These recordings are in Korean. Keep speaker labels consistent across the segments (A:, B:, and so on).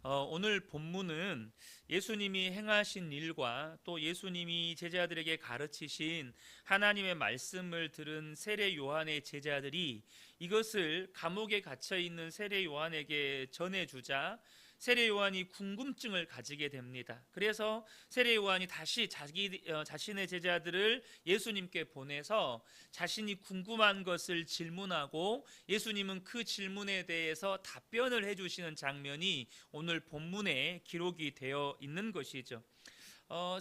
A: 오늘 본문은 예수님이 행하신 일과 또 예수님이 제자들에게 가르치신 하나님의 말씀을 들은 세례 요한의 제자들이 이것을 감옥에 갇혀 있는 세례 요한에게 전해주자 세례 요한이 궁금증을 가지게 됩니다. 그래서 세례 요한이 다시 자신의 제자들을 예수님께 보내서 자신이 궁금한 것을 질문하고 예수님은 그 질문에 대해서 답변을 해주시는 장면이 오늘 본문에 기록이 되어 있는 것이죠.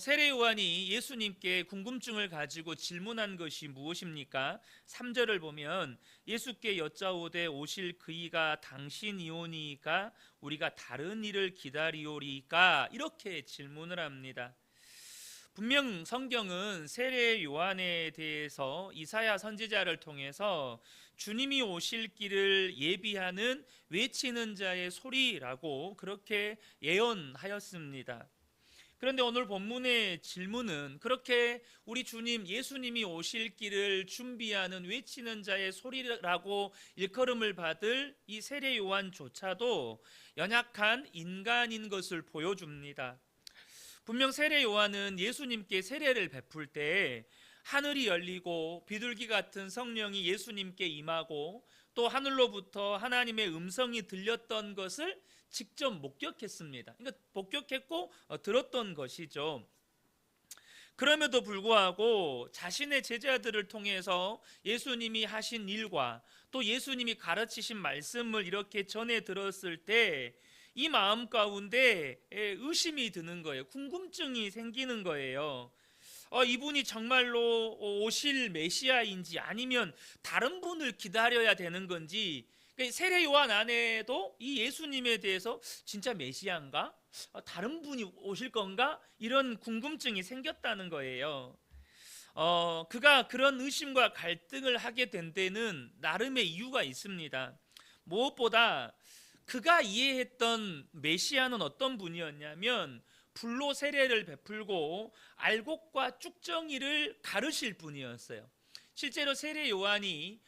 A: 세례 요한이 예수님께 궁금증을 가지고 질문한 것이 무엇입니까? 3절을 보면 예수께 여짜오되 오실 그이가 당신이오니까 우리가 다른 일을 기다리오리까 이렇게 질문을 합니다. 분명 성경은 세례 요한에 대해서 이사야 선지자를 통해서 주님이 오실 길을 예비하는 외치는 자의 소리라고 그렇게 예언하였습니다. 그런데 오늘 본문의 질문은 그렇게 우리 주님 예수님이 오실 길을 준비하는 외치는 자의 소리라고 일컬음을 받을 이 세례 요한조차도 연약한 인간인 것을 보여줍니다. 분명 세례 요한은 예수님께 세례를 베풀 때 하늘이 열리고 비둘기 같은 성령이 예수님께 임하고 또 하늘로부터 하나님의 음성이 들렸던 것을 직접 목격했습니다. 그러니까 목격했고 들었던 것이죠. 그럼에도 불구하고 자신의 제자들을 통해서 예수님이 하신 일과 또 예수님이 가르치신 말씀을 이렇게 전해 들었을 때 이 마음 가운데 의심이 드는 거예요. 궁금증이 생기는 거예요. 이분이 정말로 오실 메시아인지 아니면 다른 분을 기다려야 되는 건지, 세례 요한 안에도 이 예수님에 대해서 진짜 메시아인가? 다른 분이 오실 건가? 이런 궁금증이 생겼다는 거예요. 그가 그런 의심과 갈등을 하게 된 데는 나름의 이유가 있습니다. 무엇보다 그가 이해했던 메시아는 어떤 분이었냐면 불로 세례를 베풀고 알곡과 쭉정이를 가르칠 분이었어요. 실제로 세례 요한이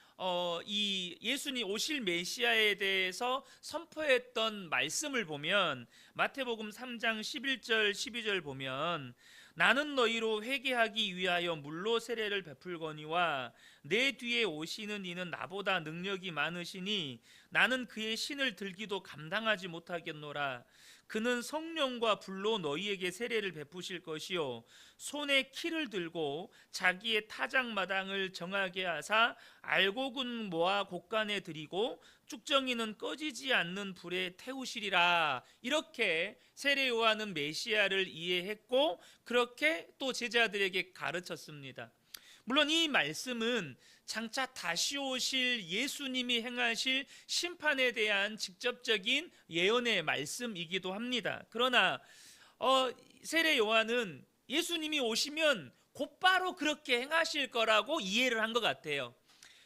A: 이 예수님 오실 메시아에 대해서 선포했던 말씀을 보면 마태복음 3장 11절 12절 보면 나는 너희로 회개하기 위하여 물로 세례를 베풀거니와 내 뒤에 오시는 이는 나보다 능력이 많으시니 나는 그의 신을 들기도 감당하지 못하겠노라. 그는 성령과 불로 너희에게 세례를 베푸실 것이요 손에 키를 들고 자기의 타작마당을 정하게 하사 알곡은 모아 곳간에 들이고 쭉정이는 꺼지지 않는 불에 태우시리라. 이렇게 세례 요한은 메시아를 이해했고 그렇게 또 제자들에게 가르쳤습니다. 물론 이 말씀은 장차 다시 오실 예수님이 행하실 심판에 대한 직접적인 예언의 말씀이기도 합니다. 그러나 세례 요한은 예수님이 오시면 곧바로 그렇게 행하실 거라고 이해를 한 것 같아요.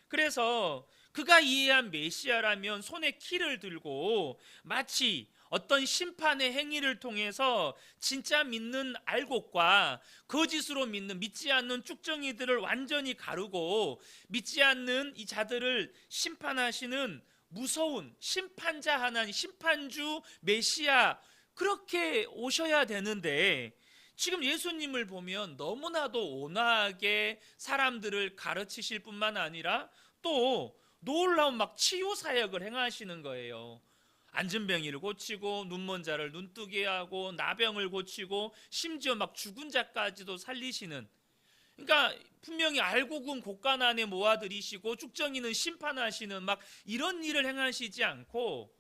A: 그래서 그가 이해한 메시아라면 손에 키를 들고 마치 어떤 심판의 행위를 통해서 진짜 믿는 알곡과 거짓으로 믿지 않는 쭉정이들을 완전히 가르고 믿지 않는 이 자들을 심판하시는 무서운 심판자 하나님, 심판주 메시아, 그렇게 오셔야 되는데 지금 예수님을 보면 너무나도 온화하게 사람들을 가르치실 뿐만 아니라 또 놀라운 막 치유 사역을 행하시는 거예요. 앉은병이를 고치고 눈먼 자를 눈뜨게 하고 나병을 고치고 심지어 막 죽은 자까지도 살리시는, 그러니까 분명히 알곡은 곳간 안에 모아들이시고 쭉정이는 심판하시는 막 이런 일을 행하시지 않고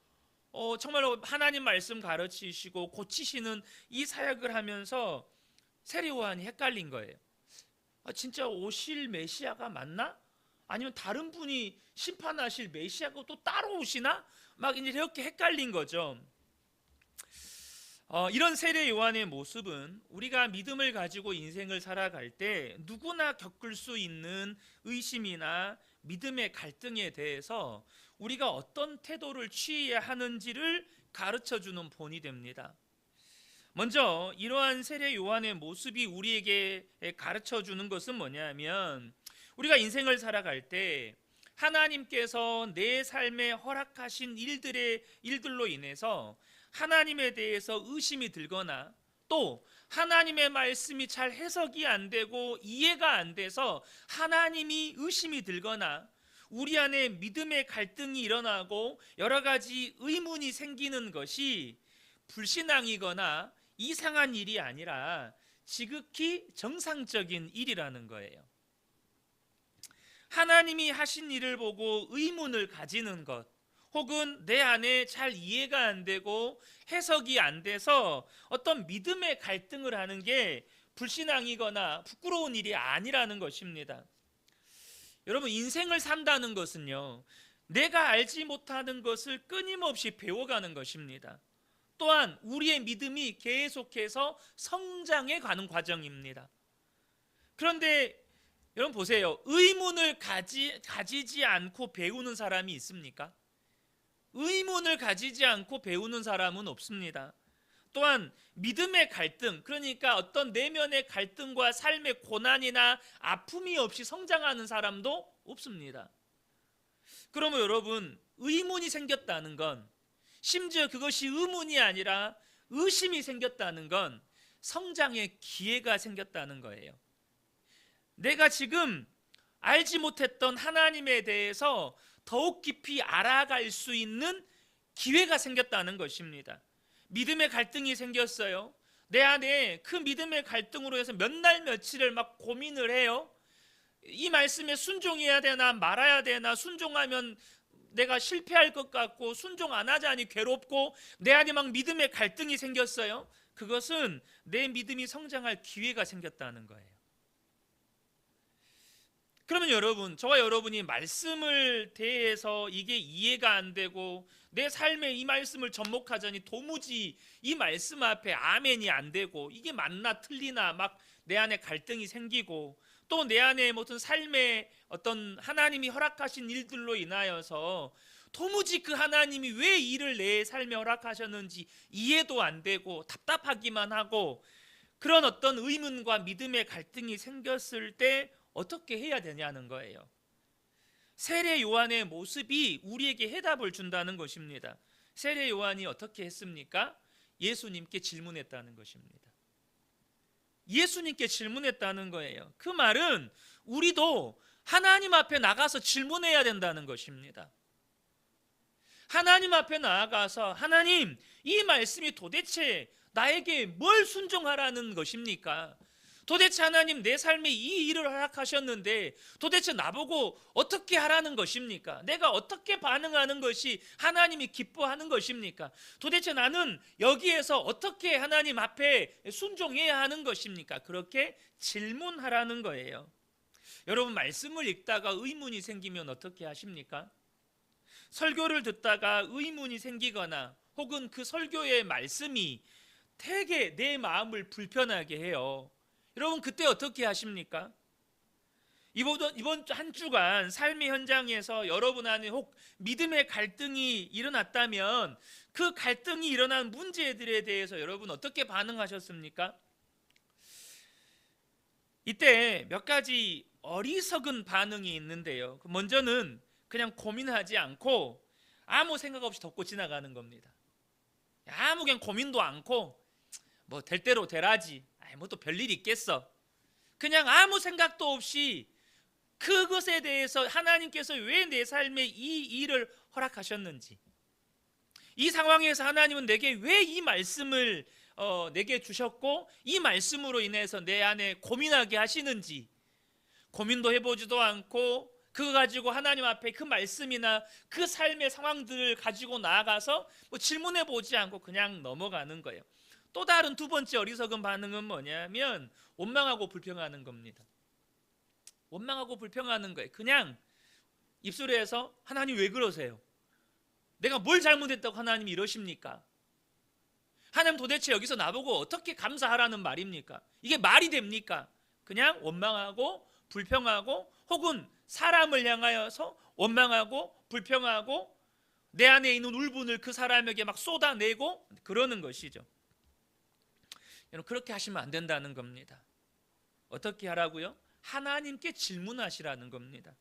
A: 정말로 하나님 말씀 가르치시고 고치시는 이 사역을 하면서 세례 요한이 헷갈린 거예요. 진짜 오실 메시아가 맞나? 아니면 다른 분이 심판하실 메시아가 또 따로 오시나? 막 이렇게 헷갈린 거죠. 이런 세례 요한의 모습은 우리가 믿음을 가지고 인생을 살아갈 때 누구나 겪을 수 있는 의심이나 믿음의 갈등에 대해서 우리가 어떤 태도를 취해야 하는지를 가르쳐주는 본이 됩니다. 먼저 이러한 세례 요한의 모습이 우리에게 가르쳐주는 것은 뭐냐면 우리가 인생을 살아갈 때 하나님께서 내 삶에 허락하신 일들로 인해서 하나님에 대해서 의심이 들거나 또 하나님의 말씀이 잘 해석이 안 되고 이해가 안 돼서 하나님이 의심이 들거나 우리 안에 믿음의 갈등이 일어나고 여러 가지 의문이 생기는 것이 불신앙이거나 이상한 일이 아니라 지극히 정상적인 일이라는 거예요. 하나님이 하신 일을 보고 의문을 가지는 것, 혹은 내 안에 잘 이해가 안 되고 해석이 안 돼서 어떤 믿음의 갈등을 하는 게 불신앙이거나 부끄러운 일이 아니라는 것입니다. 여러분, 인생을 산다는 것은요, 내가 알지 못하는 것을 끊임없이 배워가는 것입니다. 또한 우리의 믿음이 계속해서 성장해 가는 과정입니다. 그런데 여러분 보세요. 의문을 가지지 않고 배우는 사람이 있습니까? 의문을 가지지 않고 배우는 사람은 없습니다. 또한 믿음의 갈등, 그러니까 어떤 내면의 갈등과 삶의 고난이나 아픔이 없이 성장하는 사람도 없습니다. 그러면 여러분, 의문이 생겼다는 건, 심지어 그것이 의문이 아니라 의심이 생겼다는 건 성장의 기회가 생겼다는 거예요. 내가 지금 알지 못했던 하나님에 대해서 더욱 깊이 알아갈 수 있는 기회가 생겼다는 것입니다. 믿음의 갈등이 생겼어요. 내 안에 그 믿음의 갈등으로 해서 몇 날 며칠을 막 고민을 해요. 이 말씀에 순종해야 되나 말아야 되나, 순종하면 내가 실패할 것 같고 순종 안 하자니 괴롭고 내 안에 막 믿음의 갈등이 생겼어요. 그것은 내 믿음이 성장할 기회가 생겼다는 거예요. 그러면 여러분, 저와 여러분이 말씀을 대해서 이게 이해가 안 되고 내 삶에 이 말씀을 접목하자니 도무지 이 말씀 앞에 아멘이 안 되고 이게 맞나 틀리나 막 내 안에 갈등이 생기고 또 내 안에 어떤 삶에 어떤 하나님이 허락하신 일들로 인하여서 도무지 그 하나님이 왜 이 일을 내 삶에 허락하셨는지 이해도 안 되고 답답하기만 하고 그런 어떤 의문과 믿음의 갈등이 생겼을 때 어떻게 해야 되냐는 거예요. 세례 요한의 모습이 우리에게 해답을 준다는 것입니다. 세례 요한이 어떻게 했습니까? 예수님께 질문했다는 것입니다. 예수님께 질문했다는 거예요. 그 말은 우리도 하나님 앞에 나가서 질문해야 된다는 것입니다. 하나님 앞에 나아가서 하나님, 이 말씀이 도대체 나에게 뭘 순종하라는 것입니까? 도대체 하나님, 내 삶에 이 일을 허락하셨는데 도대체 나보고 어떻게 하라는 것입니까? 내가 어떻게 반응하는 것이 하나님이 기뻐하는 것입니까? 도대체 나는 여기에서 어떻게 하나님 앞에 순종해야 하는 것입니까? 그렇게 질문하라는 거예요. 여러분, 말씀을 읽다가 의문이 생기면 어떻게 하십니까? 설교를 듣다가 의문이 생기거나 혹은 그 설교의 말씀이 되게 내 마음을 불편하게 해요. 여러분, 그때 어떻게 하십니까? 이번 한 주간 삶의 현장에서 여러분 안에 혹 믿음의 갈등이 일어났다면 그 갈등이 일어난 문제들에 대해서 여러분 어떻게 반응하셨습니까? 이때 몇 가지 어리석은 반응이 있는데요. 먼저는 그냥 고민하지 않고 아무 생각 없이 덮고 지나가는 겁니다. 아무 그냥 고민도 않고 뭐 될 대로 되라지, 뭐 또 별일 있겠어, 그냥 아무 생각도 없이 그것에 대해서 하나님께서 왜 내 삶에 이 일을 허락하셨는지, 이 상황에서 하나님은 내게 왜 이 말씀을 내게 주셨고 이 말씀으로 인해서 내 안에 고민하게 하시는지 고민도 해보지도 않고 그거 가지고 하나님 앞에 그 말씀이나 그 삶의 상황들을 가지고 나아가서 뭐 질문해보지 않고 그냥 넘어가는 거예요. 또 다른 두 번째 어리석은 반응은 뭐냐면 원망하고 불평하는 겁니다. 원망하고 불평하는 거예요. 그냥 입술에서 하나님 왜 그러세요? 내가 뭘 잘못했다고 하나님이 이러십니까? 하나님 도대체 여기서 나보고 어떻게 감사하라는 말입니까? 이게 말이 됩니까? 그냥 원망하고 불평하고 혹은 사람을 향하여서 원망하고 불평하고 내 안에 있는 울분을 그 사람에게 막 쏟아내고 그러는 것이죠. 여러분, 그렇게 하시면 안 된다는 겁니다. 어떻게 하라고요? 하나님께 질문하시라는 겁니다.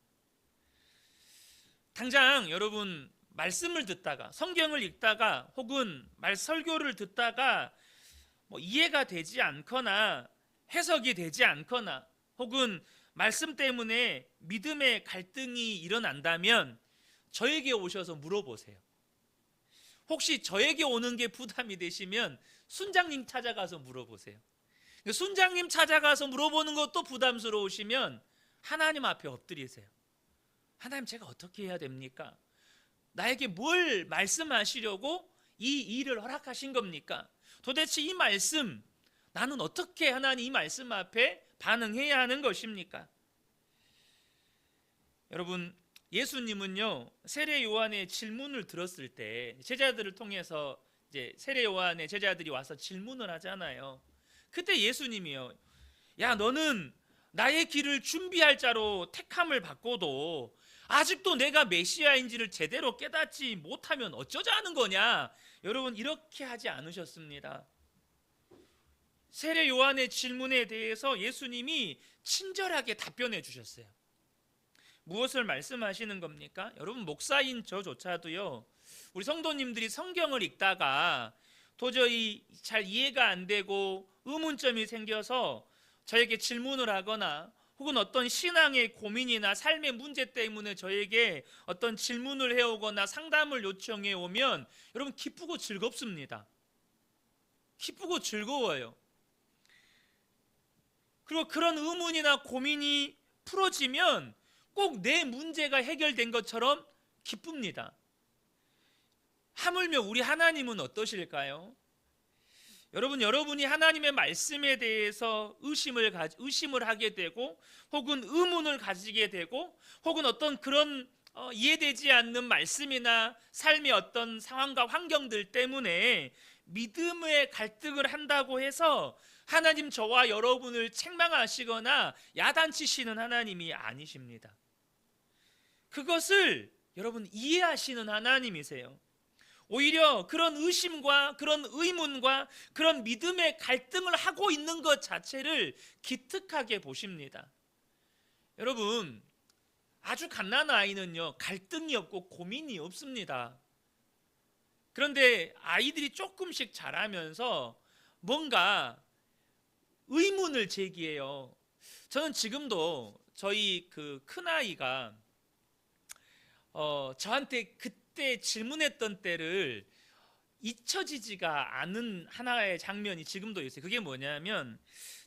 A: 당장 여러분 말씀을 듣다가, 성경을 읽다가, 혹은 설교를 듣다가 이해가 되지 않거나 해석이 되지 않거나, 혹은 말씀 때문에 믿음의 갈등이 일어난다면 저에게 오셔서 물어보세요. 혹시 저에게 오는 게 부담이 되시면 순장님 찾아가서 물어보세요. 순장님 찾아가서 물어보는 것도 부담스러우시면 하나님 앞에 엎드리세요. 하나님, 제가 어떻게 해야 됩니까? 나에게 뭘 말씀하시려고 이 일을 허락하신 겁니까? 도대체 이 말씀, 나는 어떻게 하나님 이 말씀 앞에 반응해야 하는 것입니까? 여러분, 예수님은요, 세례 요한의 질문을 들었을 때 제자들을 통해서 이제 세례 요한의 제자들이 와서 질문을 하잖아요. 그때 예수님이요, 야, 너는 나의 길을 준비할 자로 택함을 받고도 아직도 내가 메시아인지를 제대로 깨닫지 못하면 어쩌자는 거냐? 여러분, 이렇게 하지 않으셨습니다. 세례 요한의 질문에 대해서 예수님이 친절하게 답변해 주셨어요. 무엇을 말씀하시는 겁니까? 여러분, 목사인 저조차도요, 우리 성도님들이 성경을 읽다가 도저히 잘 이해가 안 되고 의문점이 생겨서 저에게 질문을 하거나, 혹은 어떤 신앙의 고민이나 삶의 문제 때문에 저에게 어떤 질문을 해오거나 상담을 요청해 오면 여러분, 기쁘고 즐겁습니다. 기쁘고 즐거워요. 그리고 그런 의문이나 고민이 풀어지면 꼭 내 문제가 해결된 것처럼 기쁩니다. 하물며 우리 하나님은 어떠실까요? 여러분, 여러분이 하나님의 말씀에 대해서 의심을 하게 되고, 혹은 의문을 가지게 되고, 혹은 어떤 그런 이해되지 않는 말씀이나 삶의 어떤 상황과 환경들 때문에 믿음의 갈등을 한다고 해서 하나님 저와 여러분을 책망하시거나 야단치시는 하나님이 아니십니다. 그것을 여러분 이해하시는 하나님이세요. 오히려 그런 의심과 그런 의문과 그런 믿음의 갈등을 하고 있는 것 자체를 기특하게 보십니다. 여러분, 아주 갓난 아이는요, 갈등이 없고 고민이 없습니다. 그런데 아이들이 조금씩 자라면서 뭔가 의문을 제기해요. 저는 지금도 저희 그 큰아이가 저한테 그때 질문했던 때를 잊혀지지가 않은 하나의 장면이 지금도 있어요. 그게 뭐냐면,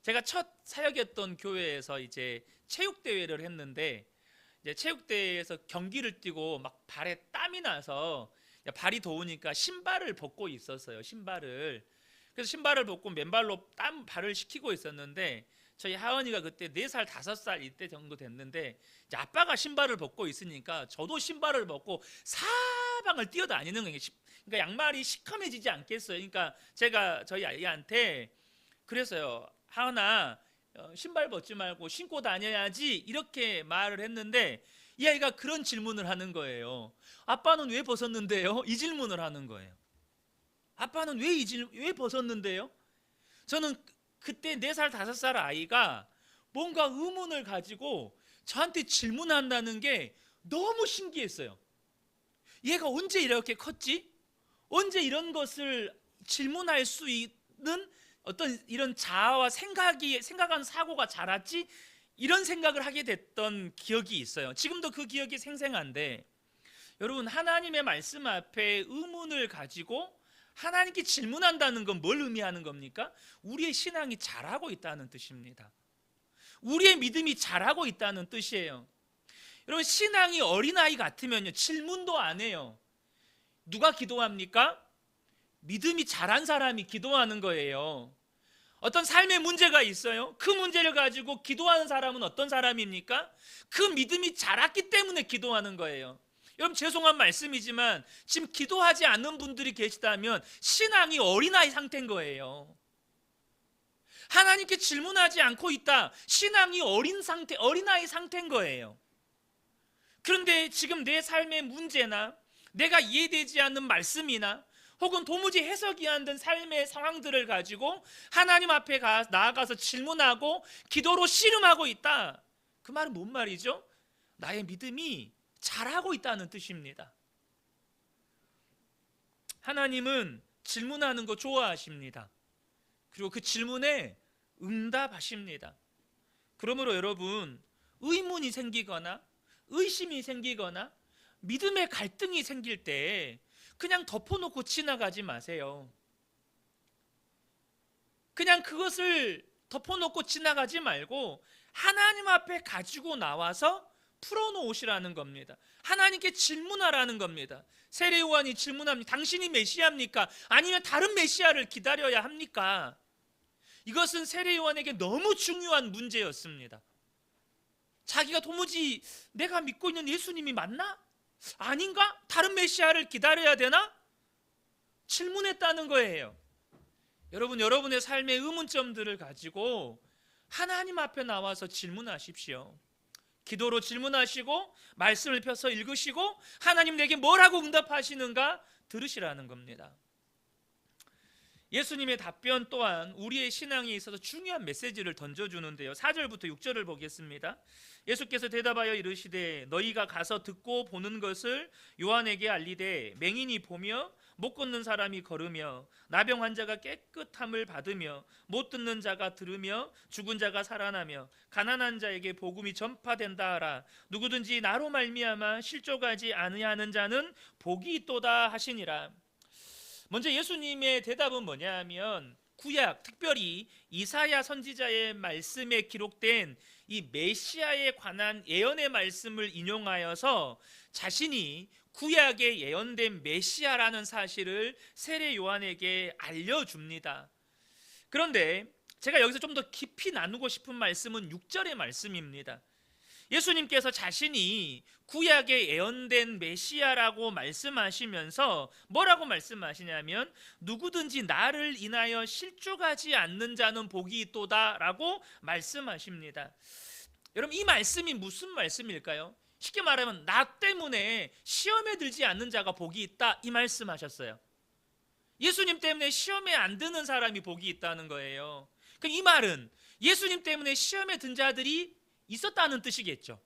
A: 제가 첫 사역했던 교회에서 이제 체육대회를 했는데, 이제 체육대회에서 경기를 뛰고 막 발에 땀이 나서 발이 더우니까 신발을 벗고 있었어요. 그래서 신발을 벗고 맨발로 발을 식히고 있었는데, 저희 하은이가 그때 4살, 5살 이때 정도 됐는데, 이제 아빠가 신발을 벗고 있으니까 저도 신발을 벗고 사방을 뛰어다니는 거예요. 그러니까 양말이 시커매지지 않겠어요. 그러니까 제가 저희 아이한테 그랬어요. 하은아, 신발 벗지 말고 신고 다녀야지, 이렇게 말을 했는데, 이 아이가 그런 질문을 하는 거예요. 아빠는 왜 벗었는데요? 이 질문을 하는 거예요. 아빠는 왜 벗었는데요? 저는 그때 4살, 5살 아이가 뭔가 의문을 가지고 저한테 질문한다는 게 너무 신기했어요. 얘가 언제 이렇게 컸지? 언제 이런 것을 질문할 수 있는 어떤 이런 자아와 생각한 사고가 자랐지? 이런 생각을 하게 됐던 기억이 있어요. 지금도 그 기억이 생생한데, 여러분, 하나님의 말씀 앞에 의문을 가지고 하나님께 질문한다는 건 뭘 의미하는 겁니까? 우리의 신앙이 자라고 있다는 뜻입니다. 우리의 믿음이 자라고 있다는 뜻이에요. 여러분, 신앙이 어린아이 같으면요, 질문도 안 해요. 누가 기도합니까? 믿음이 자란 사람이 기도하는 거예요. 어떤 삶의 문제가 있어요. 그 문제를 가지고 기도하는 사람은 어떤 사람입니까? 그 믿음이 자랐기 때문에 기도하는 거예요. 여러분, 죄송한 말씀이지만 지금 기도하지 않는 분들이 계시다면 신앙이 어린아이 상태인 거예요. 하나님께 질문하지 않고 있다. 신앙이 어린아이 상태인 거예요. 그런데 지금 내 삶의 문제나 내가 이해되지 않는 말씀이나 혹은 도무지 해석이 안 된 삶의 상황들을 가지고 하나님 앞에 나아가서 질문하고 기도로 씨름하고 있다. 그 말은 뭔 말이죠? 나의 믿음이 자라고 있다는 뜻입니다. 하나님은 질문하는 거 좋아하십니다. 그리고 그 질문에 응답하십니다. 그러므로 여러분, 의문이 생기거나 의심이 생기거나 믿음의 갈등이 생길 때 그냥 덮어놓고 지나가지 마세요. 그냥 그것을 덮어놓고 지나가지 말고 하나님 앞에 가지고 나와서 풀어놓으시라는 겁니다. 하나님께 질문하라는 겁니다. 세례 요한이 질문합니다. 당신이 메시아입니까? 아니면 다른 메시아를 기다려야 합니까? 이것은 세례 요한에게 너무 중요한 문제였습니다. 자기가 도무지 내가 믿고 있는 예수님이 맞나? 아닌가? 다른 메시아를 기다려야 되나? 질문했다는 거예요. 여러분, 여러분의 삶의 의문점들을 가지고 하나님 앞에 나와서 질문하십시오. 기도로 질문하시고 말씀을 펴서 읽으시고 하나님 내게 뭐라고 응답하시는가 들으시라는 겁니다. 예수님의 답변 또한 우리의 신앙에 있어서 중요한 메시지를 던져주는데요. 4절부터 6절을 보겠습니다. 예수께서 대답하여 이르시되 너희가 가서 듣고 보는 것을 요한에게 알리되 맹인이 보며 못 걷는 사람이 걸으며 나병 환자가 깨끗함을 받으며 못 듣는 자가 들으며 죽은 자가 살아나며 가난한 자에게 복음이 전파된다 하라. 누구든지 나로 말미암아 실족하지 아니하는 자는 복이 있도다 하시니라. 먼저 예수님의 대답은 뭐냐 하면 구약, 특별히 이사야 선지자의 말씀에 기록된 이 메시아에 관한 예언의 말씀을 인용하여서 자신이 구약에 예언된 메시아라는 사실을 세례 요한에게 알려줍니다. 그런데 제가 여기서 좀 더 깊이 나누고 싶은 말씀은 6절의 말씀입니다. 예수님께서 자신이 구약에 예언된 메시아라고 말씀하시면서 뭐라고 말씀하시냐면 누구든지 나를 인하여 실족하지 않는 자는 복이 있도다 라고 말씀하십니다. 여러분, 이 말씀이 무슨 말씀일까요? 쉽게 말하면 나 때문에 시험에 들지 않는 자가 복이 있다, 이 말씀하셨어요. 예수님 때문에 시험에 안 드는 사람이 복이 있다는 거예요. 그럼 이 말은 예수님 때문에 시험에 든 자들이 있었다는 뜻이겠죠.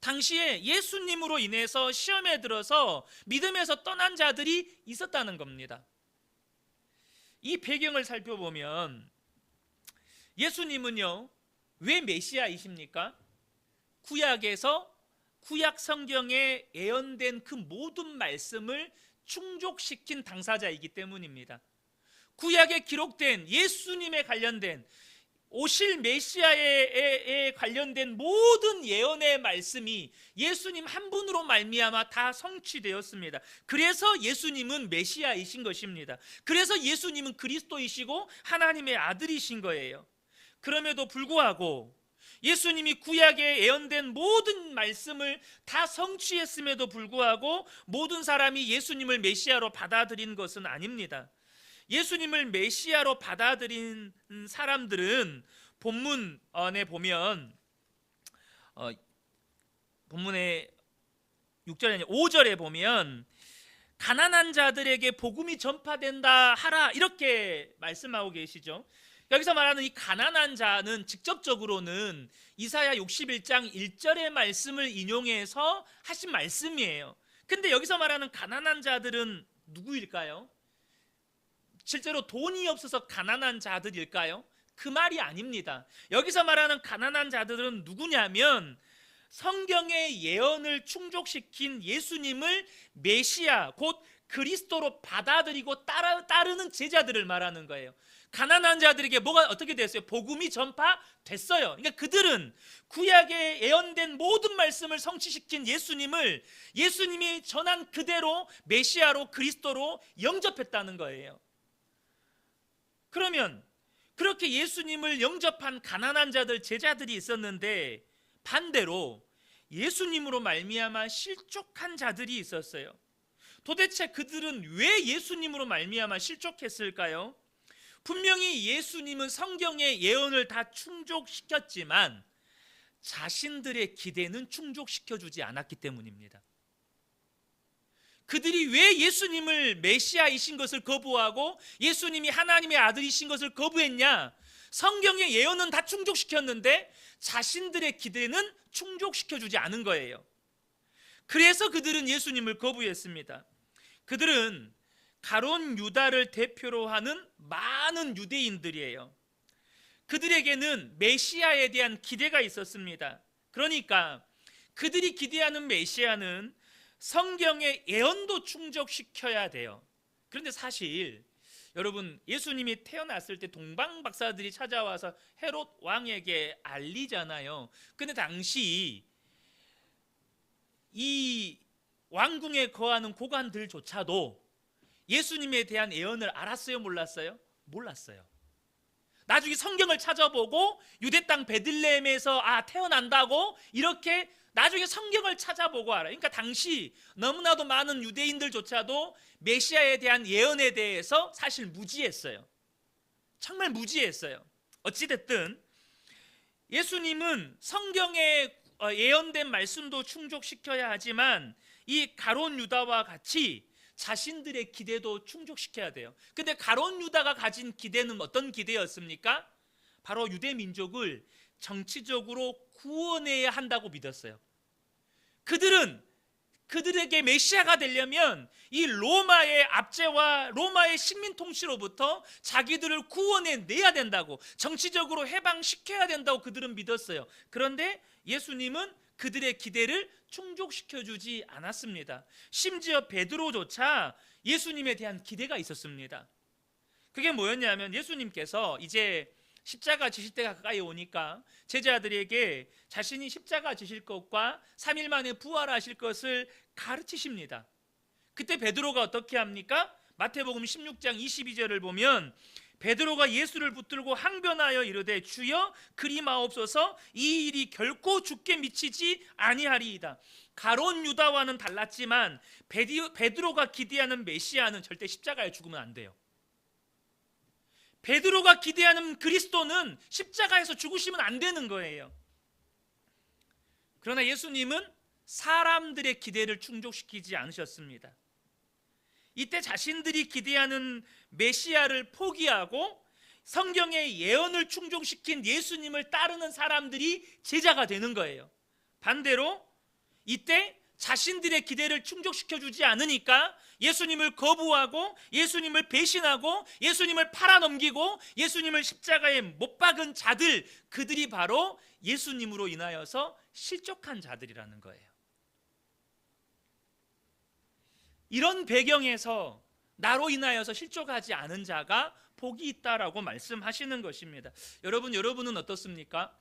A: 당시에 예수님으로 인해서 시험에 들어서 믿음에서 떠난 자들이 있었다는 겁니다. 이 배경을 살펴보면 예수님은요, 왜 메시아이십니까? 구약에서 구약 성경에 예언된 그 모든 말씀을 충족시킨 당사자이기 때문입니다. 구약에 기록된 예수님에 관련된 오실 메시아에 관련된 모든 예언의 말씀이 예수님 한 분으로 말미암아 다 성취되었습니다. 그래서 예수님은 메시아이신 것입니다. 그래서 예수님은 그리스도이시고 하나님의 아들이신 거예요. 그럼에도 불구하고 예수님이 구약에 예언된 모든 말씀을 다 성취했음에도 불구하고 모든 사람이 예수님을 메시아로 받아들인 것은 아닙니다. 예수님을 메시아로 받아들인 사람들은 본문에 보면 본문의 6절에 아니라 5절에 보면 가난한 자들에게 복음이 전파된다 하라 이렇게 말씀하고 계시죠. 여기서 말하는 이 가난한 자는 직접적으로는 이사야 61장 1절의 말씀을 인용해서 하신 말씀이에요. 근데 여기서 말하는 가난한 자들은 누구일까요? 실제로 돈이 없어서 가난한 자들일까요? 그 말이 아닙니다. 여기서 말하는 가난한 자들은 누구냐면 성경의 예언을 충족시킨 예수님을 메시아 곧 그리스도로 받아들이고 따르는 제자들을 말하는 거예요. 가난한 자들에게 뭐가 어떻게 됐어요? 복음이 전파됐어요. 그러니까 그들은 구약에 예언된 모든 말씀을 성취시킨 예수님이 전한 그대로 메시아로 그리스도로 영접했다는 거예요. 그러면 그렇게 예수님을 영접한 가난한 자들 제자들이 있었는데 반대로 예수님으로 말미암아 실족한 자들이 있었어요. 도대체 그들은 왜 예수님으로 말미암아 실족했을까요? 분명히 예수님은 성경의 예언을 다 충족시켰지만 자신들의 기대는 충족시켜주지 않았기 때문입니다. 그들이 왜 예수님을 메시아이신 것을 거부하고 예수님이 하나님의 아들이신 것을 거부했냐? 성경의 예언은 다 충족시켰는데 자신들의 기대는 충족시켜주지 않은 거예요. 그래서 그들은 예수님을 거부했습니다. 그들은 가룟 유다를 대표로 하는 많은 유대인들이에요. 그들에게는 메시아에 대한 기대가 있었습니다. 그러니까 그들이 기대하는 메시아는 성경의 예언도 충족시켜야 돼요. 그런데 사실 여러분, 예수님이 태어났을 때 동방 박사들이 찾아와서 헤롯 왕에게 알리잖아요. 근데 당시 이 왕궁에 거하는 고관들조차도 예수님에 대한 예언을 알았어요, 몰랐어요? 몰랐어요. 나중에 성경을 찾아보고 유대 땅 베들레헴에서 태어난다고 이렇게 나중에 성경을 찾아보고 알아요. 그러니까 당시 너무나도 많은 유대인들조차도 메시아에 대한 예언에 대해서 사실 무지했어요. 정말 무지했어요. 어찌됐든 예수님은 성경에 예언된 말씀도 충족시켜야 하지만 이 가룟 유다와 같이 자신들의 기대도 충족시켜야 돼요. 근데 가룟 유다가 가진 기대는 어떤 기대였습니까? 바로 유대 민족을 정치적으로 구원해야 한다고 믿었어요. 그들에게 메시아가 되려면 이 로마의 압제와 로마의 식민 통치로부터 자기들을 구원해내야 된다고, 정치적으로 해방시켜야 된다고 그들은 믿었어요. 그런데 예수님은 그들의 기대를 충족시켜주지 않았습니다. 심지어 베드로조차 예수님에 대한 기대가 있었습니다. 그게 뭐였냐면 예수님께서 이제 십자가 지실 때가 가까이 오니까 제자들에게 자신이 십자가 지실 것과 3일 만에 부활하실 것을 가르치십니다. 그때 베드로가 어떻게 합니까? 마태복음 16장 22절을 보면 베드로가 예수를 붙들고 항변하여 이르되 주여 그리 마옵소서, 이 일이 결코 주께 미치지 아니하리이다. 가룟 유다와는 달랐지만 베드로가 기대하는 메시아는 절대 십자가에 죽으면 안 돼요. 베드로가 기대하는 그리스도는 십자가에서 죽으시면 안 되는 거예요. 그러나 예수님은 사람들의 기대를 충족시키지 않으셨습니다. 이때 자신들이 기대하는 메시아를 포기하고 성경의 예언을 충족시킨 예수님을 따르는 사람들이 제자가 되는 거예요. 반대로 이때 자신들의 기대를 충족시켜주지 않으니까 예수님을 거부하고 예수님을 배신하고 예수님을 팔아넘기고 예수님을 십자가에 못 박은 자들, 그들이 바로 예수님으로 인하여서 실족한 자들이라는 거예요. 이런 배경에서 나로 인하여서 실족하지 않은 자가 복이 있다라고 말씀하시는 것입니다. 여러분은 어떻습니까?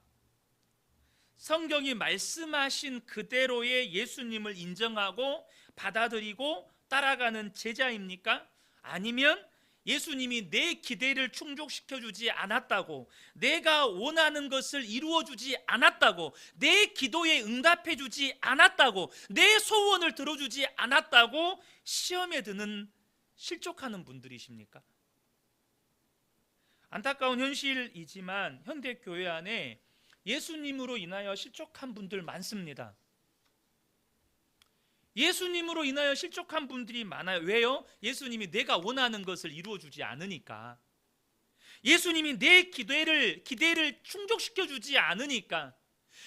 A: 성경이 말씀하신 그대로의 예수님을 인정하고 받아들이고 따라가는 제자입니까? 아니면 예수님이 내 기대를 충족시켜주지 않았다고, 내가 원하는 것을 이루어주지 않았다고, 내 기도에 응답해주지 않았다고, 내 소원을 들어주지 않았다고 시험에 드는 실족하는 분들이십니까? 안타까운 현실이지만 현대 교회 안에 예수님으로 인하여 실족한 분들 많습니다. 예수님으로 인하여 실족한 분들이 많아요. 왜요? 예수님이 내가 원하는 것을 이루어주지 않으니까. 예수님이 내 기대를 충족시켜주지 않으니까.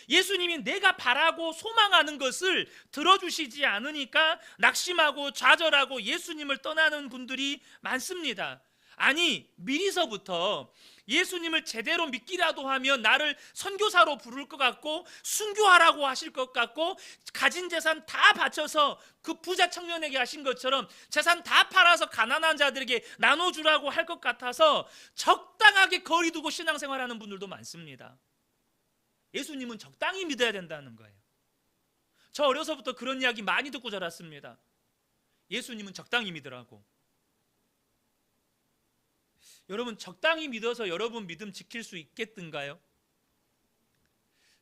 A: 예수님이 내가 바라고 소망하는 것을 들어주시지 않으니까 낙심하고 좌절하고 예수님을 떠나는 분들이 많습니다. 아니, 미리서부터 예수님을 제대로 믿기라도 하면 나를 선교사로 부를 것 같고 순교하라고 하실 것 같고 가진 재산 다 바쳐서 그 부자 청년에게 하신 것처럼 재산 다 팔아서 가난한 자들에게 나눠주라고 할 것 같아서 적당하게 거리 두고 신앙생활하는 분들도 많습니다. 예수님은 적당히 믿어야 된다는 거예요. 저 어려서부터 그런 이야기 많이 듣고 자랐습니다. 예수님은 적당히 믿으라고. 여러분, 적당히 믿어서 여러분 믿음 지킬 수 있겠던가요?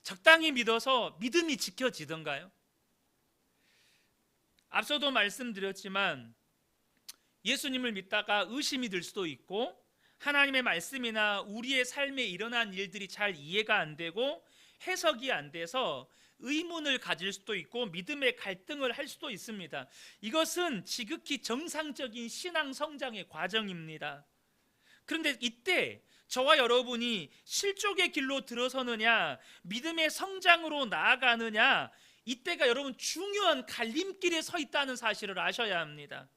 A: 적당히 믿어서 믿음이 지켜지던가요? 앞서도 말씀드렸지만 예수님을 믿다가 의심이 들 수도 있고 하나님의 말씀이나 우리의 삶에 일어난 일들이 잘 이해가 안 되고 해석이 안 돼서 의문을 가질 수도 있고 믿음의 갈등을 할 수도 있습니다. 이것은 지극히 정상적인 신앙 성장의 과정입니다. 그런데 이때 저와 여러분이 실족의 길로 들어서느냐 믿음의 성장으로 나아가느냐, 이때가 여러분 중요한 갈림길에 서 있다는 사실을 아셔야 합니다.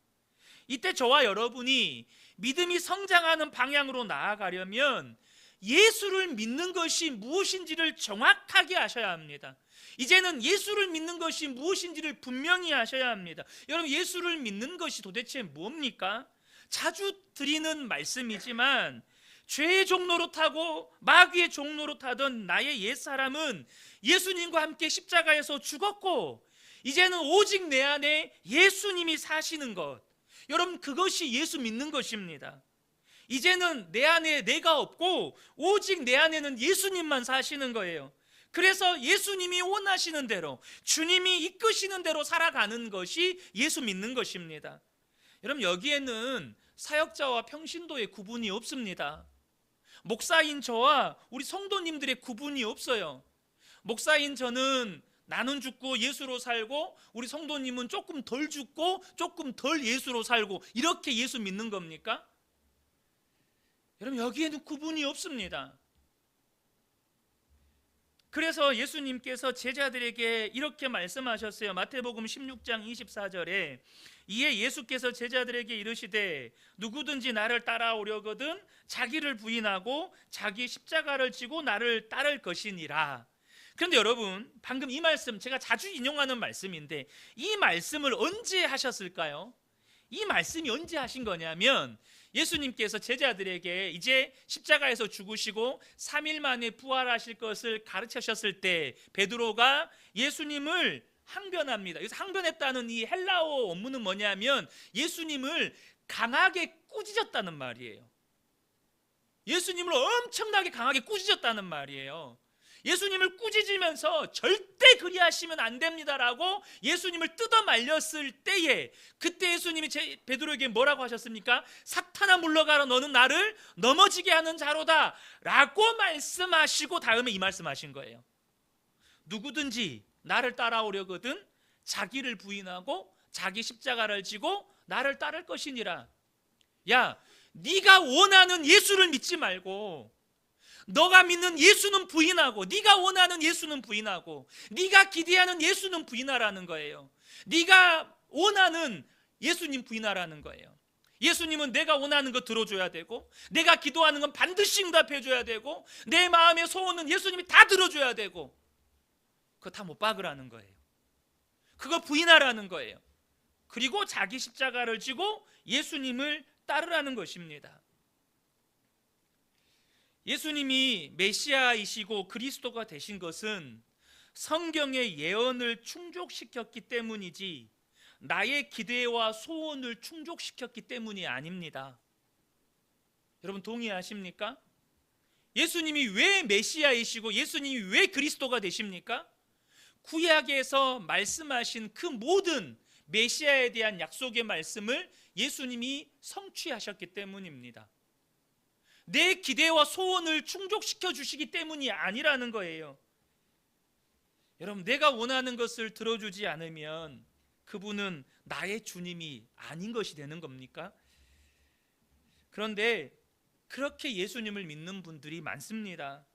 A: 이때 저와 여러분이 믿음이 성장하는 방향으로 나아가려면 예수를 믿는 것이 무엇인지를 정확하게 아셔야 합니다. 이제는 예수를 믿는 것이 무엇인지를 분명히 아셔야 합니다. 여러분, 예수를 믿는 것이 도대체 뭡니까? 자주 드리는 말씀이지만 죄의 종로로 타고 마귀의 종로로 타던 나의 옛사람은 예수님과 함께 십자가에서 죽었고 이제는 오직 내 안에 예수님이 사시는 것, 여러분, 그것이 예수 믿는 것입니다. 이제는 내 안에 내가 없고 오직 내 안에는 예수님만 사시는 거예요. 그래서 예수님이 원하시는 대로, 주님이 이끄시는 대로 살아가는 것이 예수 믿는 것입니다. 여러분, 여기에는 사역자와 평신도의 구분이 없습니다. 목사인 저와 우리 성도님들의 구분이 없어요. 목사인 저는 나는 죽고 예수로 살고, 우리 성도님은 조금 덜 죽고 조금 덜 예수로 살고, 이렇게 예수 믿는 겁니까? 여러분, 여기에는 구분이 없습니다. 그래서 예수님께서 제자들에게 이렇게 말씀하셨어요. 마태복음 16장 24절에 이에 예수께서 제자들에게 이르시되 누구든지 나를 따라오려거든 자기를 부인하고 자기 십자가를 지고 나를 따를 것이니라. 그런데 여러분, 방금 이 말씀 제가 자주 인용하는 말씀인데 이 말씀을 언제 하셨을까요? 이 말씀이 언제 하신 거냐면 예수님께서 제자들에게 이제 십자가에서 죽으시고 3일 만에 부활하실 것을 가르치셨을 때 베드로가 예수님을 항변합니다. 여기서 항변했다는 이 헬라어 원문은 뭐냐면 예수님을 강하게 꾸짖었다는 말이에요. 예수님을 엄청나게 강하게 꾸짖었다는 말이에요. 예수님을 꾸짖으면서 절대 그리하시면 안 됩니다라고 예수님을 뜯어 말렸을 때에 그때 예수님이 베드로에게 뭐라고 하셨습니까? 사탄아 물러가라, 너는 나를 넘어지게 하는 자로다 라고 말씀하시고 다음에 이 말씀하신 거예요. 누구든지 나를 따라오려거든 자기를 부인하고 자기 십자가를 지고 나를 따를 것이니라. 야, 네가 원하는 예수를 믿지 말고 너가 믿는 예수는 부인하고, 네가 원하는 예수는 부인하고, 네가 기대하는 예수는 부인하라는 거예요. 네가 원하는 예수님 부인하라는 거예요. 예수님은 내가 원하는 거 들어줘야 되고, 내가 기도하는 건 반드시 응답해줘야 되고, 내 마음의 소원은 예수님이 다 들어줘야 되고, 그거 다 못 박으라는 거예요. 그거 부인하라는 거예요. 그리고 자기 십자가를 지고 예수님을 따르라는 것입니다. 예수님이 메시아이시고 그리스도가 되신 것은 성경의 예언을 충족시켰기 때문이지 나의 기대와 소원을 충족시켰기 때문이 아닙니다. 여러분, 동의하십니까? 예수님이 왜 메시아이시고 예수님이 왜 그리스도가 되십니까? 구약에서 말씀하신 그 모든 메시아에 대한 약속의 말씀을 예수님이 성취하셨기 때문입니다. 내 기대와 소원을 충족시켜 주시기 때문이 아니라는 거예요. 여러분, 내가 원하는 것을 들어주지 않으면 그분은 나의 주님이 아닌 것이 되는 겁니까? 그런데 그렇게 예수님을 믿는 분들이 많습니다.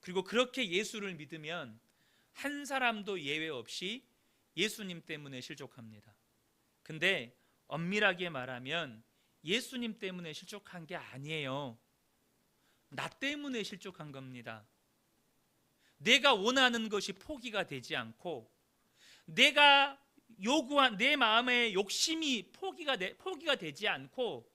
A: 그리고 그렇게 예수를 믿으면 한 사람도 예외 없이 예수님 때문에 실족합니다. 근데 엄밀하게 말하면 예수님 때문에 실족한 게 아니에요. 나 때문에 실족한 겁니다. 내가 원하는 것이 포기가 되지 않고 내가 요구한 내 마음의 욕심이 포기가 되지 않고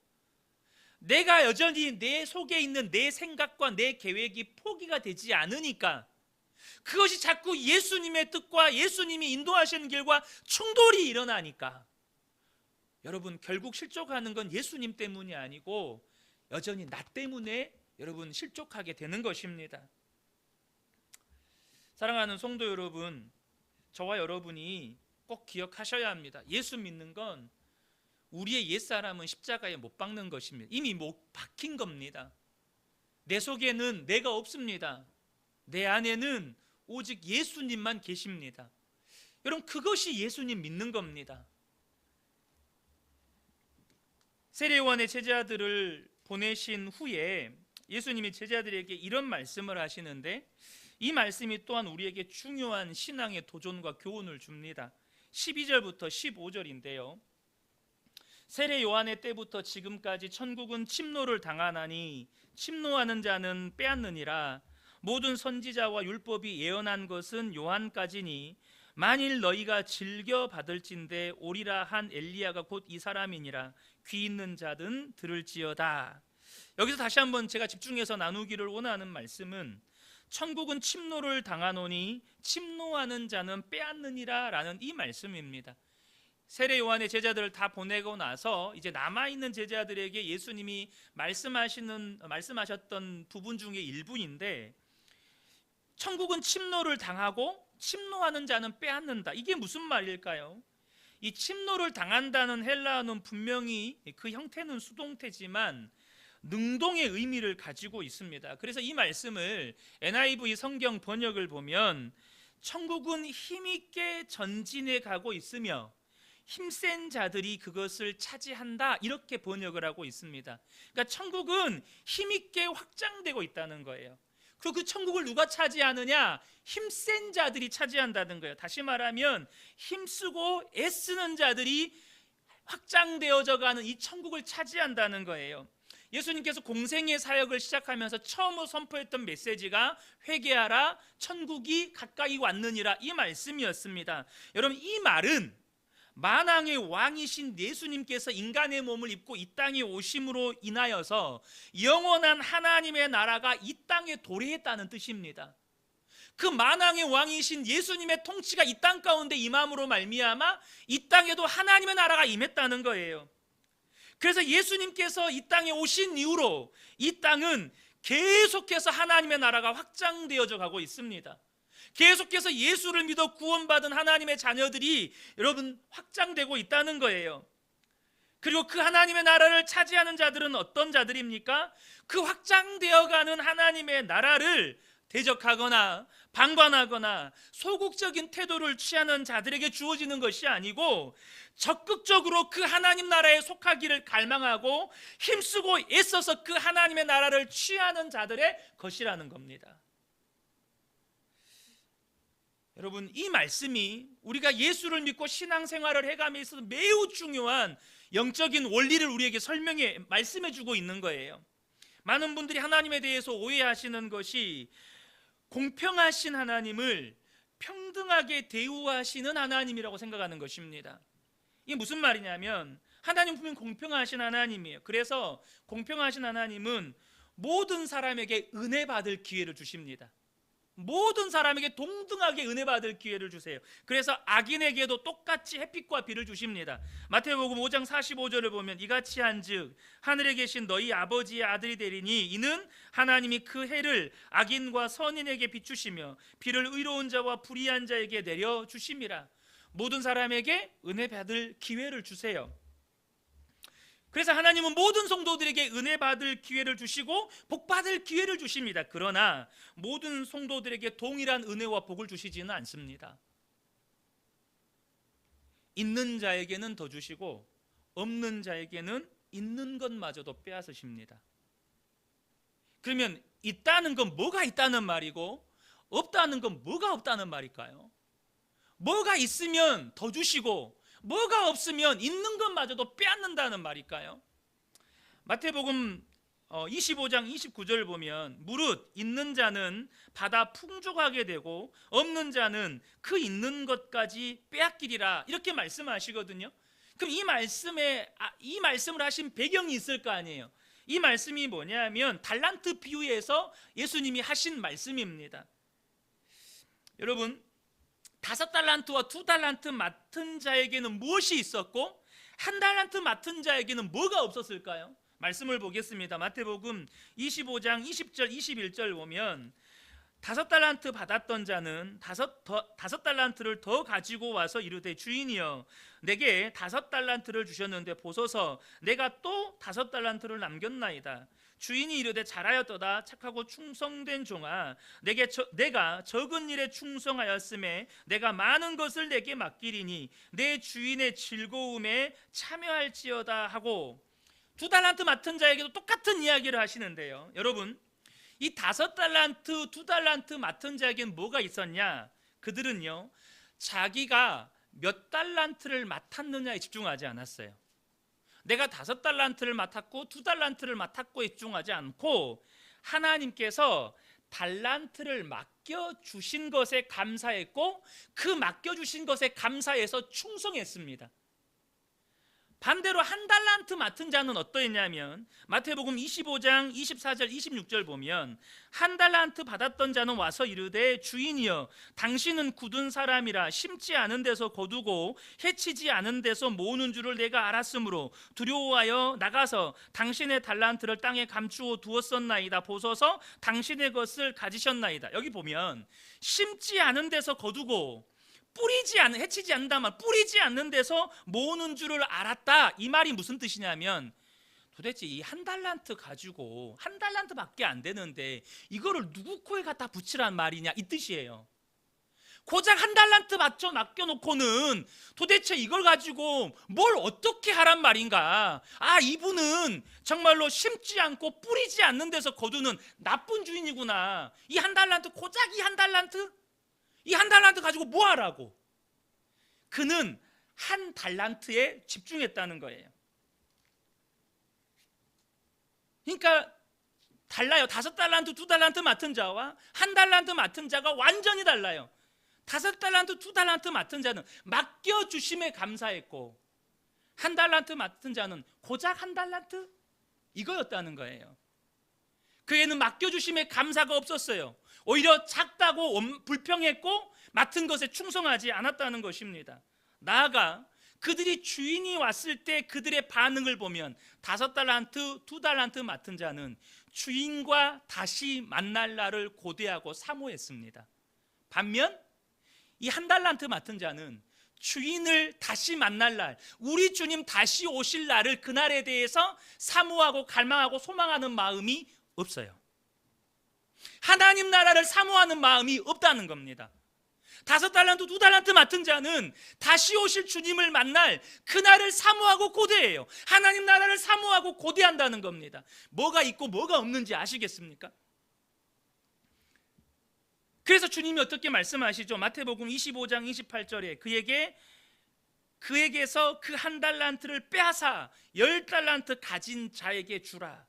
A: 내가 여전히 내 속에 있는 내 생각과 내 계획이 포기가 되지 않으니까 그것이 자꾸 예수님의 뜻과 예수님이 인도하시는 길과 충돌이 일어나니까 여러분, 결국 실족하는 건 예수님 때문이 아니고 여전히 나 때문에 여러분 실족하게 되는 것입니다. 사랑하는 성도 여러분, 저와 여러분이 꼭 기억하셔야 합니다. 예수 믿는 건 우리의 옛사람은 십자가에 못 박는 것입니다. 이미 못 박힌 겁니다. 내 속에는 내가 없습니다. 내 안에는 오직 예수님만 계십니다. 여러분, 그것이 예수님 믿는 겁니다. 세례요한의 제자들을 보내신 후에 예수님이 제자들에게 이런 말씀을 하시는데 이 말씀이 또한 우리에게 중요한 신앙의 도전과 교훈을 줍니다. 12절부터 15절인데요. 세례 요한의 때부터 지금까지 천국은 침노를 당하나니 침노하는 자는 빼앗느니라. 모든 선지자와 율법이 예언한 것은 요한까지니 만일 너희가 즐겨 받을진대 오리라 한 엘리야가 곧 이 사람이니라. 귀 있는 자든 들을지어다. 여기서 다시 한번 제가 집중해서 나누기를 원하는 말씀은 천국은 침노를 당하노니 침노하는 자는 빼앗느니라 라는 이 말씀입니다. 세례 요한의 제자들을 다 보내고 나서 이제 남아있는 제자들에게 예수님이 말씀하셨던 부분 중에 일부인데, 천국은 침노를 당하고 침노하는 자는 빼앗는다. 이게 무슨 말일까요? 이 침노를 당한다는 헬라어는 분명히 그 형태는 수동태지만 능동의 의미를 가지고 있습니다. 그래서 이 말씀을 NIV 성경 번역을 보면 천국은 힘있게 전진해 가고 있으며 힘센 자들이 그것을 차지한다, 이렇게 번역을 하고 있습니다. 그러니까 천국은 힘있게 확장되고 있다는 거예요. 그리고 그 천국을 누가 차지하느냐? 힘센 자들이 차지한다는 거예요. 다시 말하면 힘쓰고 애쓰는 자들이 확장되어져 가는 이 천국을 차지한다는 거예요. 예수님께서 공생의 사역을 시작하면서 처음으로 선포했던 메시지가 회개하라, 천국이 가까이 왔느니라, 이 말씀이었습니다. 여러분, 이 말은 만왕의 왕이신 예수님께서 인간의 몸을 입고 이 땅에 오심으로 인하여서 영원한 하나님의 나라가 이 땅에 도래했다는 뜻입니다. 그 만왕의 왕이신 예수님의 통치가 이 땅 가운데 임함으로 말미암아 이 땅에도 하나님의 나라가 임했다는 거예요. 그래서 예수님께서 이 땅에 오신 이후로 이 땅은 계속해서 하나님의 나라가 확장되어져 가고 있습니다. 계속해서 예수를 믿어 구원받은 하나님의 자녀들이 여러분 확장되고 있다는 거예요. 그리고 그 하나님의 나라를 차지하는 자들은 어떤 자들입니까? 그 확장되어가는 하나님의 나라를 대적하거나 방관하거나 소극적인 태도를 취하는 자들에게 주어지는 것이 아니고 적극적으로 그 하나님 나라에 속하기를 갈망하고 힘쓰고 애써서 그 하나님의 나라를 취하는 자들의 것이라는 겁니다. 여러분, 이 말씀이 우리가 예수를 믿고 신앙생활을 해감에 있어서 매우 중요한 영적인 원리를 우리에게 말씀해 주고 있는 거예요. 많은 분들이 하나님에 대해서 오해하시는 것이 공평하신 하나님을 평등하게 대우하시는 하나님이라고 생각하는 것입니다. 이게 무슨 말이냐면, 하나님 분명 공평하신 하나님이에요. 그래서 공평하신 하나님은 모든 사람에게 은혜 받을 기회를 주십니다. 모든 사람에게 동등하게 은혜 받을 기회를 주세요. 그래서 악인에게도 똑같이 햇빛과 비를 주십니다. 마태복음 5장 45절을 보면 이같이 한즉 하늘에 계신 너희 아버지의 아들이 되리니 이는 하나님이 그 해를 악인과 선인에게 비추시며 비를 의로운 자와 불의한 자에게 내려 주심이라. 모든 사람에게 은혜 받을 기회를 주세요. 그래서 하나님은 모든 성도들에게 은혜 받을 기회를 주시고 복 받을 기회를 주십니다. 그러나 모든 성도들에게 동일한 은혜와 복을 주시지는 않습니다. 있는 자에게는 더 주시고 없는 자에게는 있는 것마저도 빼앗으십니다. 그러면 있다는 건 뭐가 있다는 말이고 없다는 건 뭐가 없다는 말일까요? 뭐가 있으면 더 주시고 뭐가 없으면 있는 것마저도 빼앗는다는 말일까요? 마태복음 25장 29절 보면 무릇 있는 자는 받아 풍족하게 되고 없는 자는 그 있는 것까지 빼앗기리라, 이렇게 말씀하시거든요. 그럼 이 말씀을 하신 배경이 있을 거 아니에요. 이 말씀이 뭐냐면 달란트 비유에서 예수님이 하신 말씀입니다. 여러분, 5달란트와 2달란트 맡은 자에게는 무엇이 있었고 1달란트 맡은 자에게는 뭐가 없었을까요? 말씀을 보겠습니다. 마태복음 25장 20절 21절 보면 5달란트 받았던 자는 5달란트를 더 가지고 와서 이르되 주인이여 내게 5달란트를 주셨는데 보소서 내가 또 5달란트를 남겼나이다. 주인이 이르되 잘하였도다 착하고 충성된 종아 내가 적은 일에 충성하였음에 내가 많은 것을 내게 맡기리니 내 주인의 즐거움에 참여할지어다 하고 2달란트 맡은 자에게도 똑같은 이야기를 하시는데요. 여러분, 이 5달란트, 2달란트 맡은 자에게는 뭐가 있었냐? 그들은요 자기가 몇 달란트를 맡았느냐에 집중하지 않았어요. 내가 5달란트를 맡았고 2달란트를 맡았고 집중하지 않고 하나님께서 달란트를 맡겨주신 것에 감사했고 그 맡겨주신 것에 감사해서 충성했습니다. 반대로 1달란트 맡은 자는 어떠했냐면 마태복음 25장 24절 26절 보면 1달란트 받았던 자는 와서 이르되 주인이여 당신은 굳은 사람이라 심지 않은 데서 거두고 해치지 않은 데서 모으는 줄을 내가 알았으므로 두려워하여 나가서 당신의 달란트를 땅에 감추어 두었었나이다. 보소서 당신의 것을 가지셨나이다. 여기 보면 심지 않은 데서 거두고 해치지 않는다 말, 뿌리지 않는 데서 모으는 줄을 알았다. 이 말이 무슨 뜻이냐면 도대체 이 1달란트 가지고 1달란트밖에 안 되는데 이거를 누구 코에 갖다 붙이란 말이냐 이 뜻이에요. 고작 1달란트 맡겨놓고는 도대체 이걸 가지고 뭘 어떻게 하란 말인가. 이분은 정말로 심지 않고 뿌리지 않는 데서 거두는 나쁜 주인이구나. 이 1달란트, 고작 이 1달란트? 이 1달란트 가지고 뭐 하라고? 그는 1달란트에 집중했다는 거예요. 그러니까 달라요. 5달란트, 2달란트 맡은 자와 1달란트 맡은 자가 완전히 달라요. 5달란트, 2달란트 맡은 자는 맡겨주심에 감사했고 1달란트 맡은 자는 고작 1달란트? 이거였다는 거예요. 그에는 맡겨주심에 감사가 없었어요. 오히려 작다고 불평했고 맡은 것에 충성하지 않았다는 것입니다. 나아가 그들이 주인이 왔을 때 그들의 반응을 보면 5달란트, 2달란트 맡은 자는 주인과 다시 만날 날을 고대하고 사모했습니다. 반면 이 1달란트 맡은 자는 주인을 다시 만날 날, 우리 주님 다시 오실 날을, 그날에 대해서 사모하고 갈망하고 소망하는 마음이 없어요. 하나님 나라를 사모하는 마음이 없다는 겁니다. 5달란트, 2달란트 맡은 자는 다시 오실 주님을 만날 그날을 사모하고 고대해요. 하나님 나라를 사모하고 고대한다는 겁니다. 뭐가 있고 뭐가 없는지 아시겠습니까? 그래서 주님이 어떻게 말씀하시죠? 마태복음 25장 28절에 그에게서 그 1달란트를 빼앗아 10달란트 가진 자에게 주라.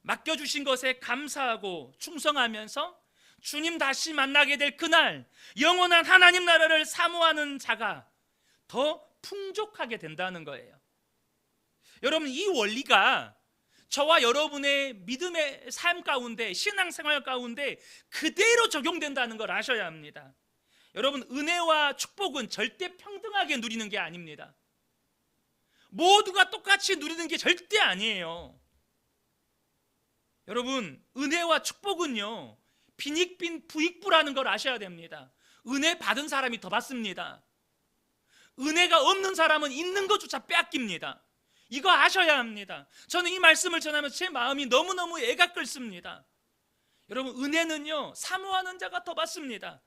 A: 맡겨주신 것에 감사하고 충성하면서 주님 다시 만나게 될 그날 영원한 하나님 나라를 사모하는 자가 더 풍족하게 된다는 거예요. 여러분, 이 원리가 저와 여러분의 믿음의 삶 가운데, 신앙생활 가운데 그대로 적용된다는 걸 아셔야 합니다. 여러분, 은혜와 축복은 절대 평등하게 누리는 게 아닙니다. 모두가 똑같이 누리는 게 절대 아니에요. 여러분, 은혜와 축복은요 빈익빈 부익부라는 걸 아셔야 됩니다. 은혜 받은 사람이 더 받습니다. 은혜가 없는 사람은 있는 것조차 빼앗깁니다. 이거 아셔야 합니다. 저는 이 말씀을 전하면서 제 마음이 너무너무 애가 끓습니다. 여러분, 은혜는요 사모하는 자가 더 받습니다.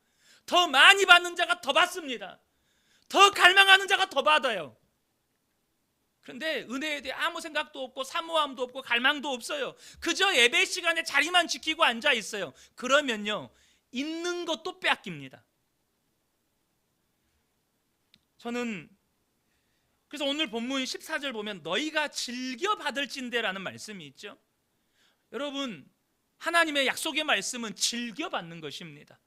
A: 더 많이 받는 자가 더 받습니다. 더 갈망하는 자가 더 받아요. 그런데 은혜에 대해 아무 생각도 없고 사모함도 없고 갈망도 없어요. 그저 예배 시간에 자리만 지키고 앉아 있어요. 그러면요 있는 것도 빼앗깁니다. 저는 그래서 오늘 본문 14절 보면 너희가 즐겨 받을진대라는 말씀이 있죠. 여러분, 하나님의 약속의 말씀은 즐겨 받는 것입니다.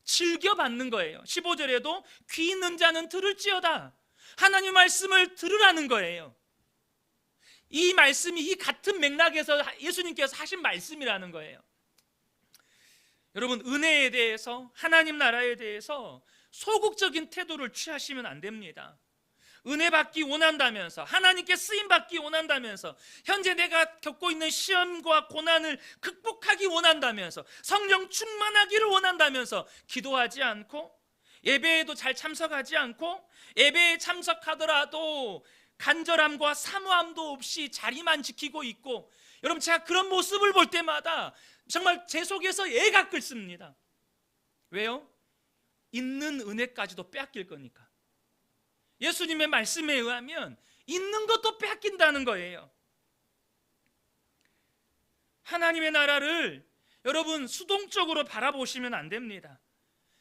A: 즐겨 받는 거예요. 15절에도 귀 있는 자는 들을지어다. 하나님 말씀을 들으라는 거예요. 이 말씀이 이 같은 맥락에서 예수님께서 하신 말씀이라는 거예요. 여러분, 은혜에 대해서, 하나님 나라에 대해서 소극적인 태도를 취하시면 안 됩니다. 은혜 받기 원한다면서, 하나님께 쓰임 받기 원한다면서, 현재 내가 겪고 있는 시험과 고난을 극복하기 원한다면서, 성령 충만하기를 원한다면서 기도하지 않고, 예배에도 잘 참석하지 않고, 예배에 참석하더라도 간절함과 사모함도 없이 자리만 지키고 있고, 여러분, 제가 그런 모습을 볼 때마다 정말 제 속에서 애가 끓습니다. 왜요? 있는 은혜까지도 빼앗길 거니까. 예수님의 말씀에 의하면 있는 것도 빼앗긴다는 거예요. 하나님의 나라를 여러분 수동적으로 바라보시면 안 됩니다.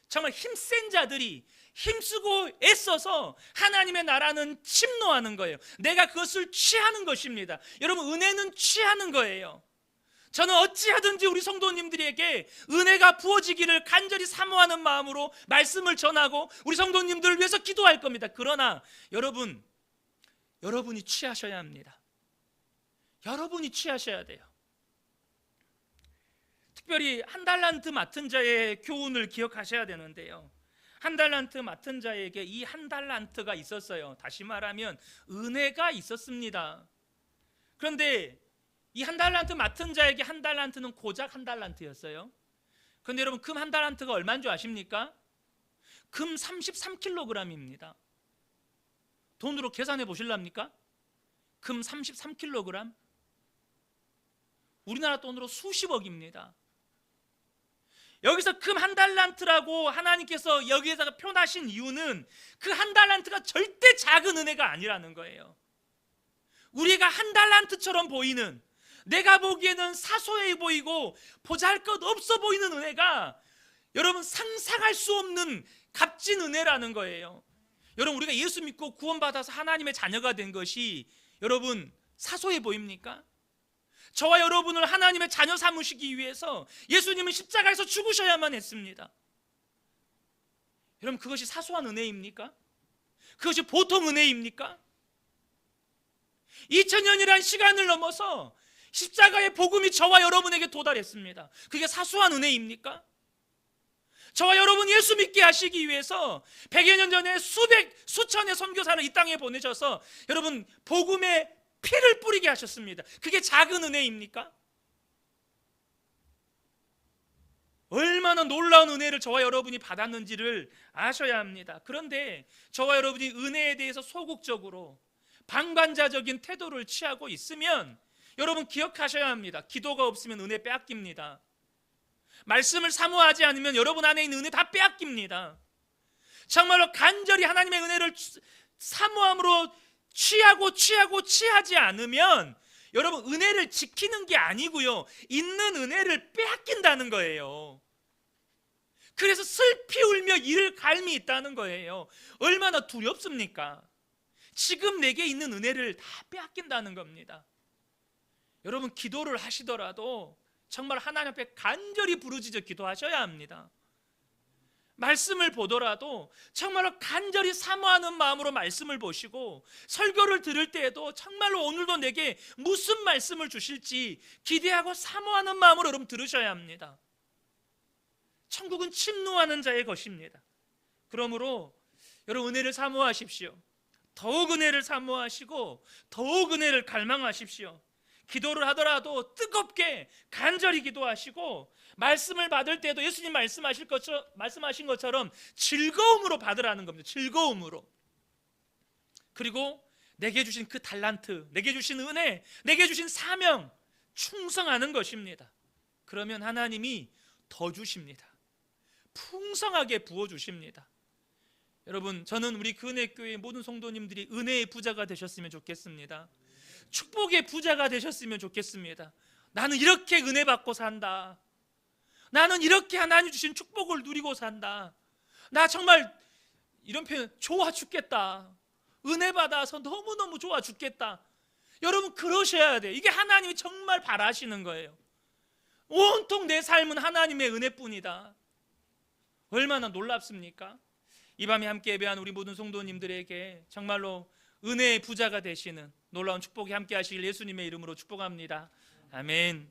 A: 정말 힘센 자들이 힘쓰고 애써서 하나님의 나라는 침노하는 거예요. 내가 그것을 취하는 것입니다. 여러분, 은혜는 취하는 거예요. 저는 어찌하든지 우리 성도님들에게 은혜가 부어지기를 간절히 사모하는 마음으로 말씀을 전하고 우리 성도님들을 위해서 기도할 겁니다. 그러나 여러분이 취하셔야 합니다. 여러분이 취하셔야 돼요. 특별히 한 달란트 맡은 자의 교훈을 기억하셔야 되는데요, 한 달란트 맡은 자에게 이 한 달란트가 있었어요. 다시 말하면 은혜가 있었습니다. 그런데 이 한 달란트 맡은 자에게 한 달란트는 고작 한 달란트였어요. 그런데 여러분, 금 한 달란트가 얼마인 줄 아십니까? 금 33kg입니다. 돈으로 계산해 보실랍니까? 금 33kg, 우리나라 돈으로 수십억입니다. 여기서 금 한 달란트라고 하나님께서 여기에다가 표현하신 이유는 그 한 달란트가 절대 작은 은혜가 아니라는 거예요. 우리가 한 달란트처럼 보이는, 내가 보기에는 사소해 보이고 보잘것없어 보이는 은혜가 여러분 상상할 수 없는 값진 은혜라는 거예요. 여러분, 우리가 예수 믿고 구원받아서 하나님의 자녀가 된 것이 여러분 사소해 보입니까? 저와 여러분을 하나님의 자녀 삼으시기 위해서 예수님은 십자가에서 죽으셔야만 했습니다. 여러분, 그것이 사소한 은혜입니까? 그것이 보통 은혜입니까? 2000년이란 시간을 넘어서 십자가의 복음이 저와 여러분에게 도달했습니다. 그게 사소한 은혜입니까? 저와 여러분 예수 믿게 하시기 위해서 100여 년 전에 수천의 선교사를 이 땅에 보내셔서 여러분 복음의 피를 뿌리게 하셨습니다. 그게 작은 은혜입니까? 얼마나 놀라운 은혜를 저와 여러분이 받았는지를 아셔야 합니다. 그런데 저와 여러분이 은혜에 대해서 소극적으로 방관자적인 태도를 취하고 있으면 여러분 기억하셔야 합니다. 기도가 없으면 은혜 빼앗깁니다. 말씀을 사모하지 않으면 여러분 안에 있는 은혜 다 빼앗깁니다. 정말로 간절히 하나님의 은혜를 사모함으로 취하지 않으면 여러분 은혜를 지키는 게 아니고요, 있는 은혜를 빼앗긴다는 거예요. 그래서 슬피 울며 이를 갈미 있다는 거예요. 얼마나 두렵습니까? 지금 내게 있는 은혜를 다 빼앗긴다는 겁니다. 여러분, 기도를 하시더라도 정말 하나님 앞에 간절히 부르짖어 기도하셔야 합니다. 말씀을 보더라도 정말로 간절히 사모하는 마음으로 말씀을 보시고, 설교를 들을 때에도 정말로 오늘도 내게 무슨 말씀을 주실지 기대하고 사모하는 마음으로 여러분 들으셔야 합니다. 천국은 침노하는 자의 것입니다. 그러므로 여러분 은혜를 사모하십시오. 더욱 은혜를 사모하시고 더욱 은혜를 갈망하십시오. 기도를 하더라도 뜨겁게 간절히 기도하시고, 말씀을 받을 때도 예수님 말씀하신 것처럼 즐거움으로 받으라는 겁니다. 즐거움으로. 그리고 내게 주신 그 달란트, 내게 주신 은혜, 내게 주신 사명 충성하는 것입니다. 그러면 하나님이 더 주십니다. 풍성하게 부어주십니다. 여러분, 저는 우리 근혜교회 모든 성도님들이 은혜의 부자가 되셨으면 좋겠습니다. 축복의 부자가 되셨으면 좋겠습니다. 나는 이렇게 은혜 받고 산다. 나는 이렇게 하나님 주신 축복을 누리고 산다. 나 정말 이런 표현, 좋아 죽겠다. 은혜 받아서 너무너무 좋아 죽겠다. 여러분 그러셔야 돼요. 이게 하나님이 정말 바라시는 거예요. 온통 내 삶은 하나님의 은혜뿐이다. 얼마나 놀랍습니까? 이 밤에 함께 예배한 우리 모든 성도님들에게 정말로 은혜의 부자가 되시는 놀라운 축복이 함께 하시길 예수님의 이름으로 축복합니다. 아멘.